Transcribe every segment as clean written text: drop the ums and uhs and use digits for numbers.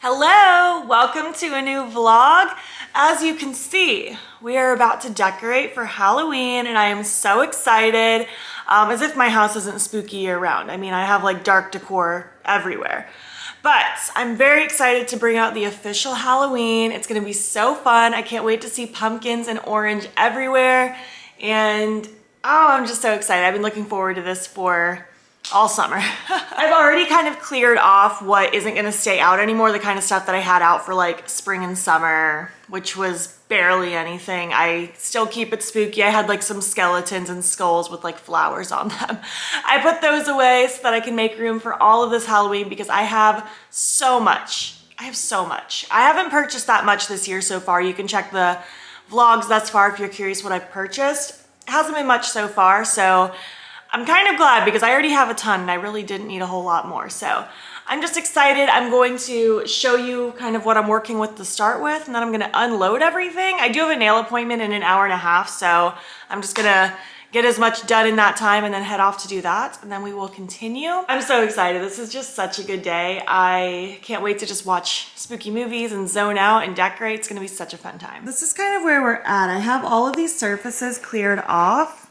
Hello, welcome to a new vlog. As you can see, we are about to decorate for Halloween and I am so excited, as if my house isn't spooky year round. I mean, I have like dark decor everywhere. But I'm very excited to bring out the official Halloween. It's gonna be so fun. I can't wait to see pumpkins and orange everywhere. And I'm just so excited. I've been looking forward to this for all summer. I've already kind of cleared off what isn't gonna stay out anymore, the kind of stuff that I had out for like spring and summer, which was barely anything. I still keep it spooky. I had like some skeletons and skulls with like flowers on them. I put those away so that I can make room for all of this Halloween because I have so much. I have so much. I haven't purchased that much this year so far. You can check the vlogs thus far if you're curious what I've purchased. It hasn't been much so far, so I'm kind of glad because I already have a ton and I really didn't need a whole lot more. So I'm just excited. I'm going to show you kind of what I'm working with to start with, and then I'm gonna unload everything. I do have a nail appointment in an hour and a half, so I'm just gonna get as much done in that time and then head off to do that, and then we will continue. I'm so excited. This is just such a good day. I can't wait to just watch spooky movies and zone out and decorate. It's gonna be such a fun time. This is kind of where we're at. I have all of these surfaces cleared off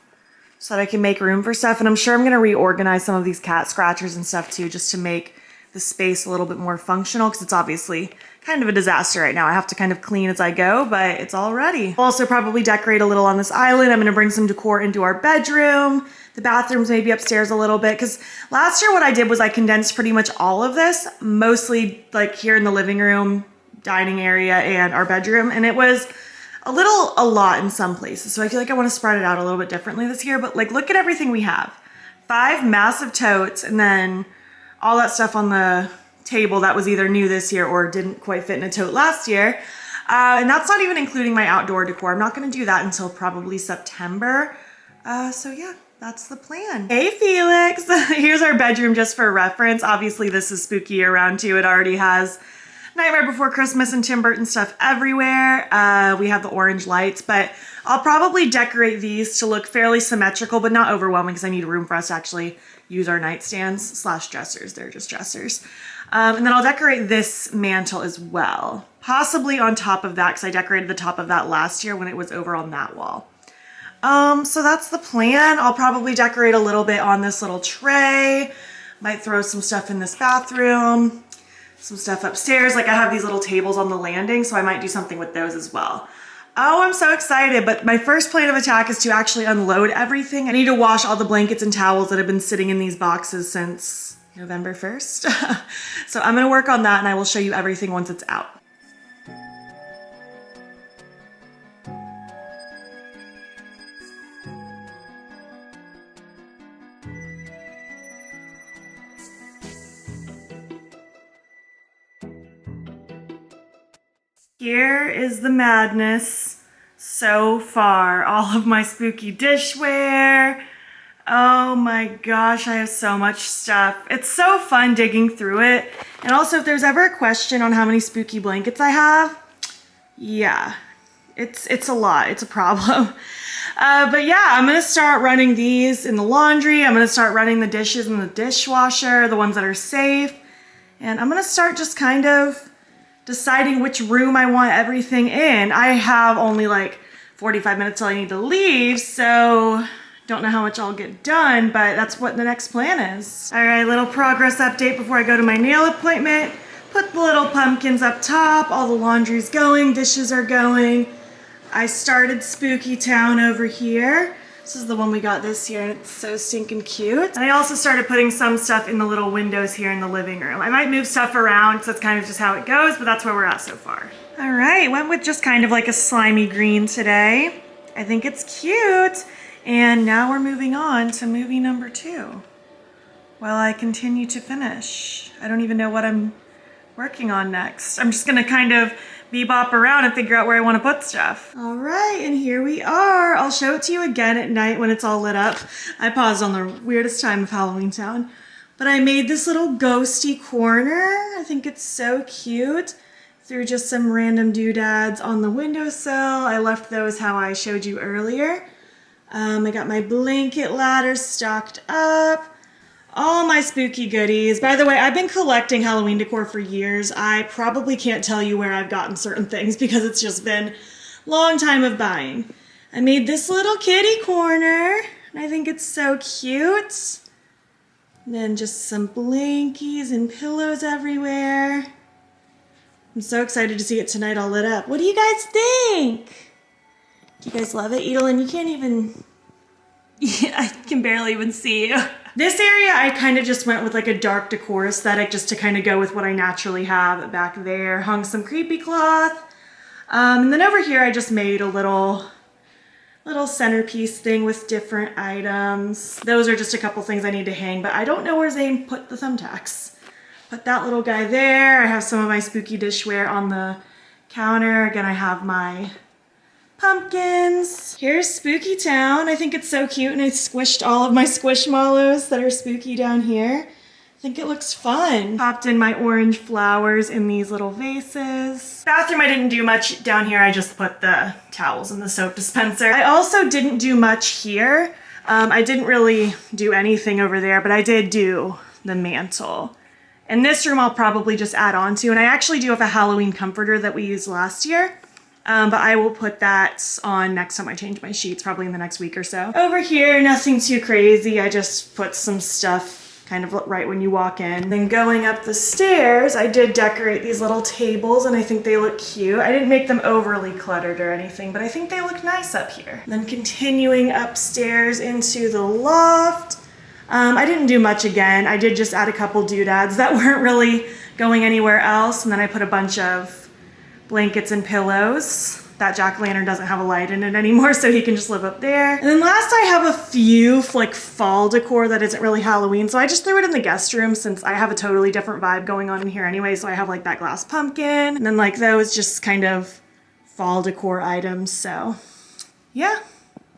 so that I can make room for stuff. And I'm sure I'm gonna reorganize some of these cat scratchers and stuff too, just to make the space a little bit more functional, because it's obviously kind of a disaster right now. I have to kind of clean as I go, but it's all ready. I'll also probably decorate a little on this island. I'm gonna bring some decor into our bedroom. The bathrooms maybe upstairs a little bit, because last year what I did was I condensed pretty much all of this, mostly like here in the living room, dining area, and our bedroom, and it was a lot in some places. So I feel like I want to spread it out a little bit differently this year, but like look at everything we have. 5 massive totes and then all that stuff on the table that was either new this year or didn't quite fit in a tote last year. And that's not even including my outdoor decor. I'm not going to do that until probably September. So yeah, that's the plan. Hey Felix, here's our bedroom just for reference. Obviously this is spooky year round too. It already has Nightmare Before Christmas and Tim Burton stuff everywhere. We have the orange lights, but I'll probably decorate these to look fairly symmetrical, but not overwhelming because I need room for us to actually use our nightstands slash dressers. They're just dressers. And then I'll decorate this mantle as well, possibly on top of that because I decorated the top of that last year when it was over on that wall. So that's the plan. I'll probably decorate a little bit on this little tray. Might throw some stuff in this bathroom. Some stuff upstairs, like I have these little tables on the landing, so I might do something with those as well. Oh, I'm so excited, but my first plan of attack is to actually unload everything. I need to wash all the blankets and towels that have been sitting in these boxes since November 1st. So I'm gonna work on that and I will show you everything once it's out. Here is the madness so far. All of my spooky dishware. Oh my gosh, I have so much stuff. It's so fun digging through it. And also, if there's ever a question on how many spooky blankets I have, yeah, it's a lot. It's a problem. But yeah, I'm gonna start running these in the laundry. I'm gonna start running the dishes in the dishwasher, the ones that are safe. And I'm gonna start just kind of deciding which room I want everything in. I have only like 45 minutes till I need to leave, so don't know how much I'll get done, but that's what the next plan is. All right, little progress update before I go to my nail appointment. Put the little pumpkins up top, all the laundry's going, dishes are going. I started Spooky Town over here. This is the one we got this year and it's so stinking cute. And I also started putting some stuff in the little windows here in the living room. I might move stuff around, so that's kind of just how it goes, but that's where we're at so far. All right, went with just kind of like a slimy green today. I think it's cute. And now we're moving on to movie number 2 while I continue to finish. I don't even know what I'm working on next. I'm just gonna kind of bebop around and figure out where I want to put stuff. All right, and here we are. I'll show it to you again at night when it's all lit up. I paused on the weirdest time of Halloween Town, but I made this little ghosty corner. I think it's so cute. Threw just some random doodads on the windowsill. I left those how I showed you earlier. I got my blanket ladder stocked up. all my spooky goodies. By the way, I've been collecting Halloween decor for years. I probably can't tell you where I've gotten certain things because it's just been a long time of buying. I made this little kitty corner, and I think it's so cute. And then just some blankies and pillows everywhere. I'm so excited to see it tonight all lit up. What do you guys think? Do you guys love it? Edelyn, you can't even... Yeah, I can barely even see you. This area, I kind of just went with like a dark decor aesthetic just to kind of go with what I naturally have back there. Hung some creepy cloth. And then over here, I just made a little centerpiece thing with different items. Those are just a couple things I need to hang, but I don't know where Zane put the thumbtacks. Put that little guy there. I have some of my spooky dishware on the counter. Again, I have my pumpkins. Here's Spooky Town. I think it's so cute, and I squished all of my squishmallows that are spooky down here. I think it looks fun. Popped in my orange flowers in these little vases. Bathroom, I didn't do much down here. I just put the towels in the soap dispenser. I also didn't do much here. I didn't really do anything over there, but I did do the mantle. And this room I'll probably just add on to, and I actually do have a Halloween comforter that we used last year. But I will put that on next time I change my sheets, probably in the next week or so. Over here, nothing too crazy. I just put some stuff kind of right when you walk in. Then going up the stairs, I did decorate these little tables, and I think they look cute. I didn't make them overly cluttered or anything, but I think they look nice up here. Then continuing upstairs into the loft. I didn't do much again. I did just add a couple doodads that weren't really going anywhere else, and then I put a bunch of blankets and pillows. That jack-o'-lantern doesn't have a light in it anymore, so he can just live up there. And then last I have a few like fall decor that isn't really Halloween, so I just threw it in the guest room since I have a totally different vibe going on in here anyway. So I have like that glass pumpkin, and then like those just kind of fall decor items. So yeah,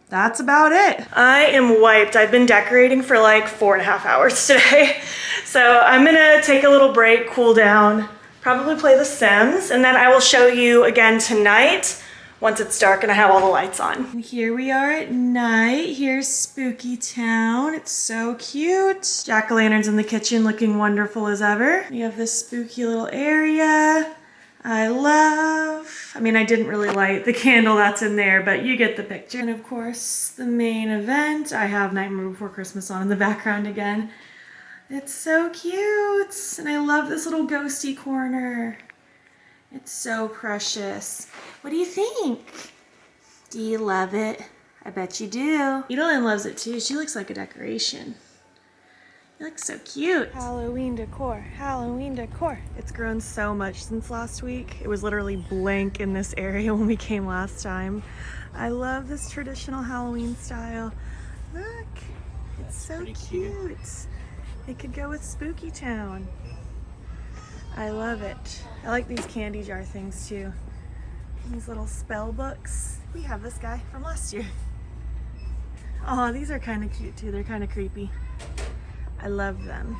that's about it. I am wiped. I've been decorating for like 4.5 hours today. So I'm gonna take a little break, cool down, probably play The Sims, and then I will show you again tonight once it's dark and I have all the lights on. And here we are at night. Here's Spooky Town. It's so cute. Jack-o'-lanterns in the kitchen looking wonderful as ever. We have this spooky little area I mean, I didn't really light the candle that's in there, but you get the picture. And of course, the main event. I have Nightmare Before Christmas on in the background again. It's so cute, and I love this little ghosty corner. It's so precious. What do you think? Do you love it? I bet you do. Edelyn loves it too. She looks like a decoration. You look so cute. Halloween decor, Halloween decor. It's grown so much since last week. It was literally blank in this area when we came last time. I love this traditional Halloween style. Look, it's so cute. It could go with Spooky Town. I love it. I like these candy jar things too. These little spell books. We have this guy from last year. Oh, these are kind of cute too. They're kind of creepy. I love them.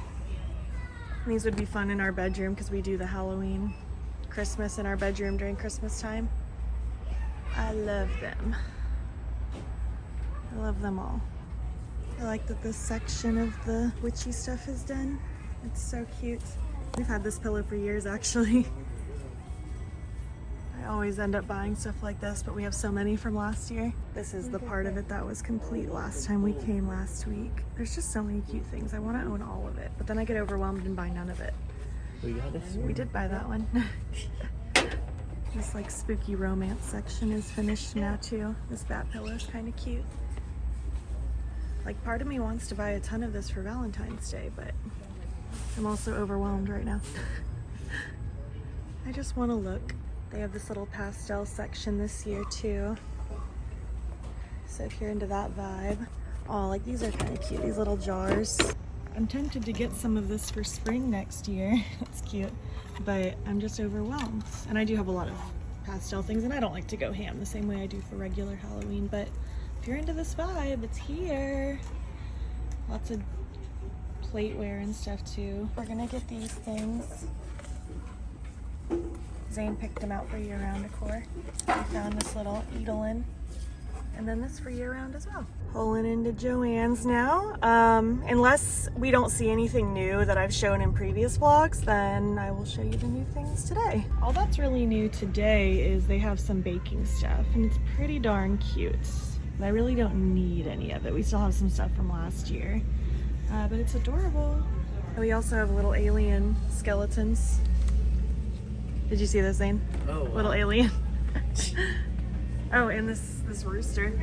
These would be fun in our bedroom because we do the Halloween Christmas in our bedroom during Christmas time. I love them. I love them all. I like that this section of the witchy stuff is done. It's so cute. We've had this pillow for years actually. I always end up buying stuff like this, but we have so many from last year. This is the part of it that was complete last time we came last week. There's just so many cute things. I want to own all of it, but then I get overwhelmed and buy none of it. We got this. We did buy that one. This like spooky romance section is finished now too. This bat pillow is kind of cute. Like part of me wants to buy a ton of this for Valentine's Day, but I'm also overwhelmed right now. I just want to look. They have this little pastel section this year too. So if you're into that vibe. Oh, like these are kind of cute, these little jars. I'm tempted to get some of this for spring next year. That's cute, but I'm just overwhelmed. And I do have a lot of pastel things, and I don't like to go ham the same way I do for regular Halloween, but if you're into this vibe, it's here. Lots of plateware and stuff too. We're gonna get these things. Zane picked them out for year-round decor. We found this little Edelyn And then this for year round as well. Pulling into Joann's now. Unless we don't see anything new that I've shown in previous vlogs, then I will show you the new things today. All that's really new today is they have some baking stuff and it's pretty darn cute. But I really don't need any of it. We still have some stuff from last year, but it's adorable. We also have little alien skeletons. Did you see those, Zane? Oh, wow. Little alien. Oh, and this rooster.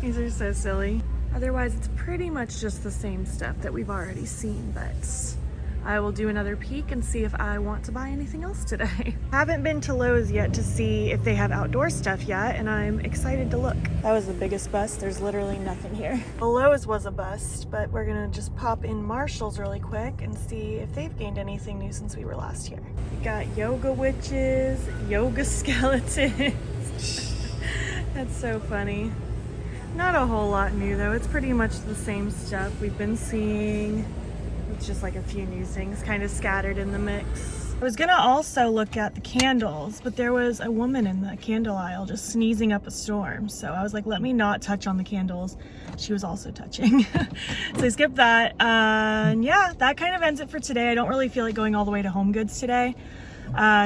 These are so silly. Otherwise, it's pretty much just the same stuff that we've already seen, but I will do another peek and see if I want to buy anything else today. Haven't been to Lowe's yet to see if they have outdoor stuff yet, and I'm excited to look. That was the biggest bust. There's literally nothing here. The Lowe's was a bust, but we're gonna just pop in Marshall's really quick and see if they've gained anything new since we were last here. We got yoga witches, yoga skeletons. That's so funny. Not a whole lot new though. It's pretty much the same stuff we've been seeing. It's just like a few new things kind of scattered in the mix. I was gonna also look at the candles, but there was a woman in the candle aisle just sneezing up a storm. So I was like, let me not touch on the candles. She was also touching. So I skipped that. And yeah, that kind of ends it for today. I don't really feel like going all the way to Home Goods today.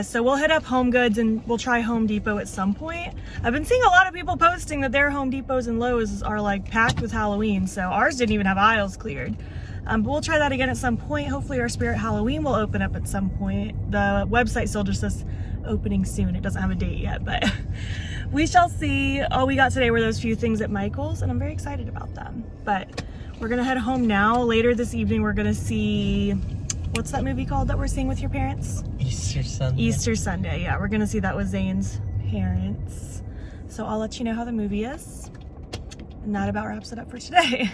So we'll hit up Home Goods and we'll try Home Depot at some point. I've been seeing a lot of people posting that their Home Depots and Lowe's are like packed with Halloween. So ours didn't even have aisles cleared. But we'll try that again at some point. Hopefully our Spirit Halloween will open up at some point. The website still just says opening soon. It doesn't have a date yet, but we shall see. All we got today were those few things at Michael's and I'm very excited about them. But we're gonna head home now. Later this evening, we're gonna see, what's that movie called that we're seeing with your parents? Easter Sunday. Easter Sunday, yeah. We're gonna see that with Zane's parents. So I'll let you know how the movie is. And that about wraps it up for today.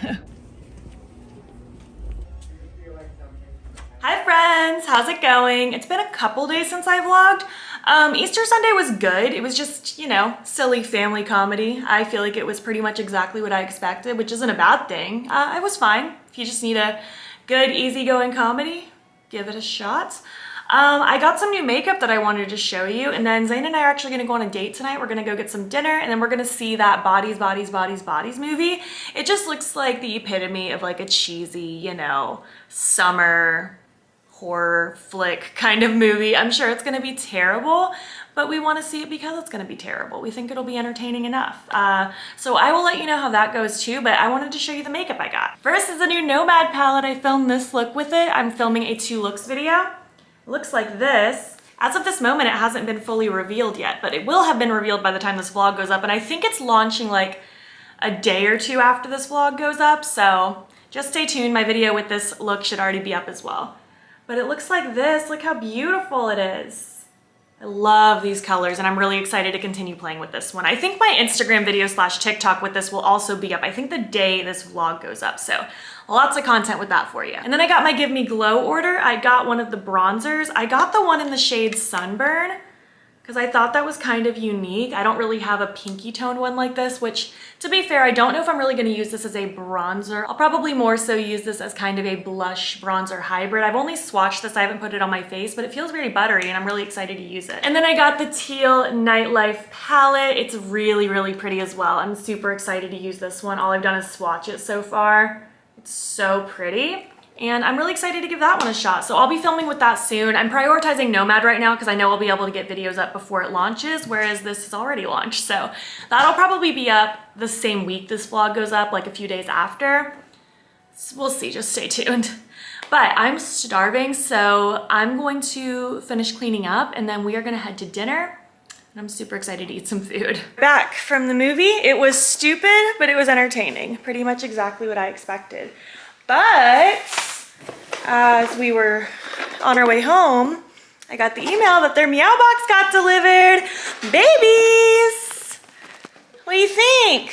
Hi friends, how's it going? It's been a couple days since I vlogged. Easter Sunday was good. It was just, you know, silly family comedy. I feel like it was pretty much exactly what I expected, which isn't a bad thing. It was fine. If you just need a good, easygoing comedy, give it a shot. I got some new makeup that I wanted to show you, and then Zane and I are actually gonna go on a date tonight. We're gonna go get some dinner, and then we're gonna see that Bodies, Bodies, Bodies, Bodies movie. It just looks like the epitome of like a cheesy, you know, summer horror flick kind of movie. I'm sure it's gonna be terrible, but we wanna see it because it's gonna be terrible. We think it'll be entertaining enough. So I will let you know how that goes too, but I wanted to show you the makeup I got. First is a new Nomad palette. I filmed this look with it. I'm filming a 2 looks video. It looks like this. As of this moment, it hasn't been fully revealed yet, but it will have been revealed by the time this vlog goes up, and I think it's launching like a day or 2 after this vlog goes up, so just stay tuned. My video with this look should already be up as well. But it looks like this. Look how beautiful it is. I love these colors and I'm really excited to continue playing with this one. I think my Instagram video / TikTok with this will also be up, I think the day this vlog goes up. So lots of content with that for you. And then I got my Give Me Glow order. I got one of the bronzers. I got the one in the shade Sunburn because I thought that was kind of unique. I don't really have a pinky toned one like this, which to be fair, I don't know if I'm really gonna use this as a bronzer. I'll probably more so use this as kind of a blush bronzer hybrid. I've only swatched this, I haven't put it on my face, but it feels very buttery and I'm really excited to use it. And then I got the Teal Nightlife palette. It's really, really pretty as well. I'm super excited to use this one. All I've done is swatch it so far. It's so pretty. And I'm really excited to give that one a shot. So I'll be filming with that soon. I'm prioritizing Nomad right now because I know I'll be able to get videos up before it launches, whereas this is already launched. So that'll probably be up the same week this vlog goes up, like a few days after. So we'll see, just stay tuned. But I'm starving, so I'm going to finish cleaning up and then we are gonna head to dinner. And I'm super excited to eat some food. Back from the movie. It was stupid, but it was entertaining. Pretty much exactly what I expected. But as we were on our way home, I got the email that their Meowbox got delivered. Babies! What do you think?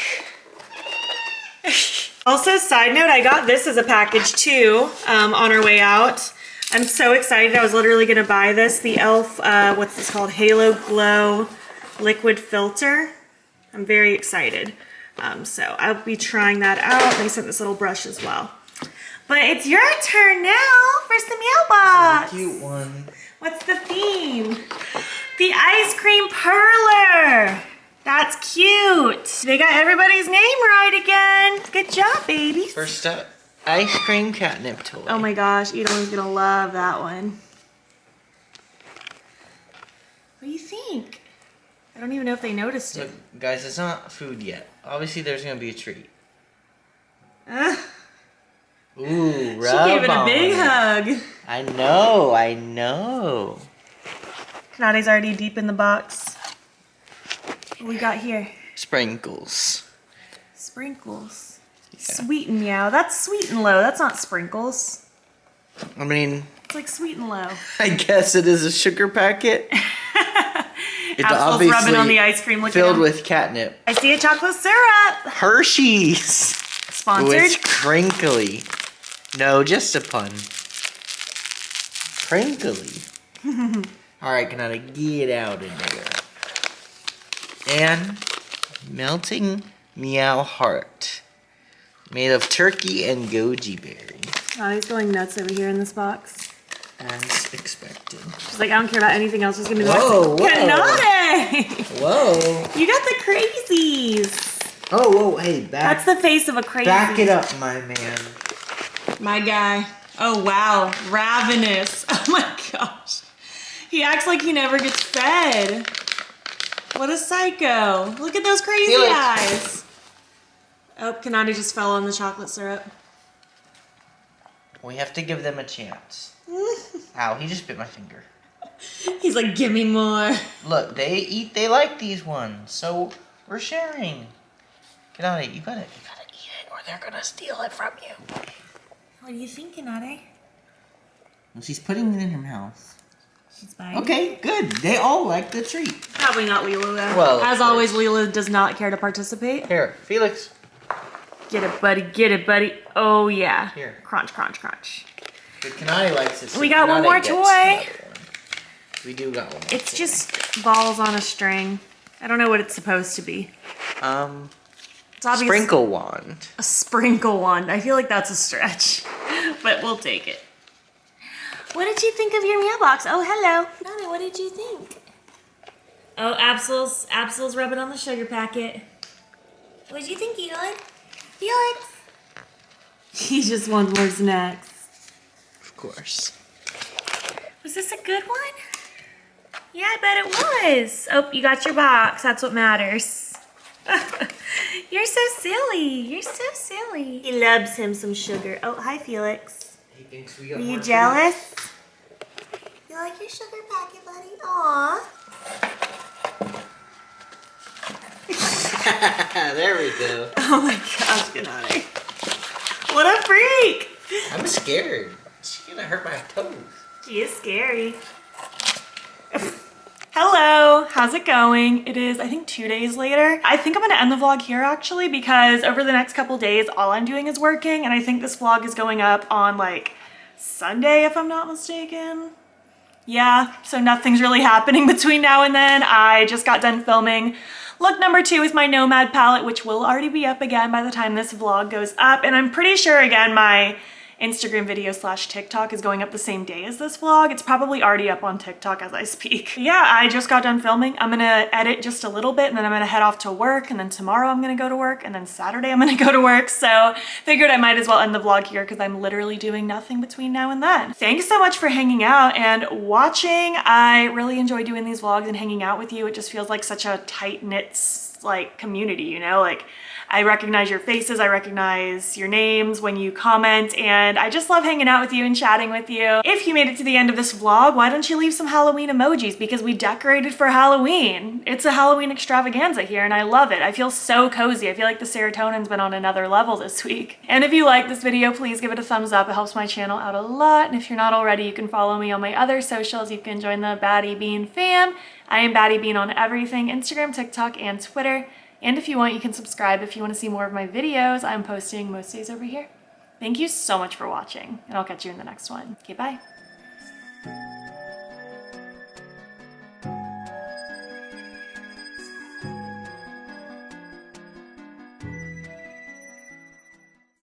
Also, side note, I got this as a package too on our way out. I'm so excited. I was literally gonna buy this. The e.l.f., what's this called? Halo Glow Liquid Filter. I'm very excited. So I'll be trying that out. They sent this little brush as well. But it's your turn now for some Meowbox. Cute one. What's the theme? The ice cream perler. That's cute. They got everybody's name right again. Good job, babies. First up, ice cream catnip toy. Oh my gosh, Edelman's gonna love that one. What do you think? I don't even know if they noticed it. Look, guys, it's not food yet. Obviously, there's gonna be a treat. Ooh, rub She gave it a big hug. I know, I know. Kanade's already deep in the box. What we got here? Sprinkles. Sprinkles. Yeah. Sweet and Meow. That's Sweet and Low. That's not sprinkles. I mean, It's like Sweet and Low. I guess it is a sugar packet. It's Apple's rubbing on the ice cream. Look filled at him. with catnip. I see a chocolate syrup. Hershey's. Sponsored. Ooh, it's crinkly. No, just a pun. Crinkly. Alright, Kanata, get out of there. And melting meow heart. Made of turkey and goji berry. Oh, he's going nuts over here in this box. As expected. She's like, I don't care about anything else. Just give me the Whoa, box. whoa. Kanade! Whoa. You got the crazies. Oh, whoa, hey, That's the face of a crazy. back it up, my man. My guy. Oh, wow. Ravenous. Oh, my gosh. He acts like he never gets fed. What a psycho. Look at those crazy eyes. Oh, Kanade just fell on the chocolate syrup. We have to give them a chance. Ow, he just bit my finger. He's like, give me more. Look, they like these ones, so we're sharing. Kanade, you gotta eat it or they're gonna steal it from you. What do you think, Kanade? Well, she's putting it in her mouth. She's buying Okay, good. They all like the treat. Probably not Lila, though. Well, as always, Lila does not care to participate. Here, Felix. Get it, buddy. Get it, buddy. Oh, yeah. Here. Crunch, crunch, crunch. But Kanade likes it. So We got one Kanade more gets toy. another one. We do got one more It's toy. just balls on a string. I don't know what it's supposed to be. It's obvious. Sprinkle wand. A sprinkle wand. I feel like that's a stretch, but we'll take it. What did you think of your Meowbox? Oh, hello. Nana, what did you think? Oh, Absol's rubbing on the sugar packet. What did you think, Elon? Felix? He just wants more snacks. Of course. Was this a good one? Yeah, I bet it was. Oh, you got your box. That's what matters. You're so silly. You're so silly. He loves him some sugar. Oh, hi, Felix. He thinks we got Are more you food. jealous? You like your sugar packet, buddy? Aw. There we go. Oh my gosh, Kanade. What a freak! I'm scared. She's gonna hurt my toes. She is scary. Hello, how's it going? It is, I think, 2 days later. I think I'm gonna end the vlog here actually because over the next couple days, all I'm doing is working, and I think this vlog is going up on like Sunday if I'm not mistaken. Yeah, so nothing's really happening between now and then. I just got done filming look number 2 with my Nomad palette, which will already be up again by the time this vlog goes up. And I'm pretty sure, again, my Instagram video / TikTok is going up the same day as this vlog. It's probably already up on TikTok as I speak. Yeah, I just got done filming. I'm gonna edit just a little bit and then I'm gonna head off to work, and then tomorrow I'm gonna go to work, and then Saturday I'm gonna go to work. So figured I might as well end the vlog here because I'm literally doing nothing between now and then. Thanks so much for hanging out and watching. I really enjoy doing these vlogs and hanging out with you. It just feels like such a tight-knit like community, you know? Like, I recognize your faces, I recognize your names when you comment, and I just love hanging out with you and chatting with you. If you made it to the end of this vlog, why don't you leave some Halloween emojis, because we decorated for Halloween. It's a Halloween extravaganza here and I love it. I feel so cozy. I feel like the serotonin's been on another level this week. And if you like this video, please give it a thumbs up. It helps my channel out a lot. And if you're not already, you can follow me on my other socials. You can join the battybean fam. I am battybean on everything, Instagram, TikTok, and Twitter. And if you want, you can subscribe if you want to see more of my videos. I'm posting most days over here. Thank you so much for watching, and I'll catch you in the next one. Okay, bye.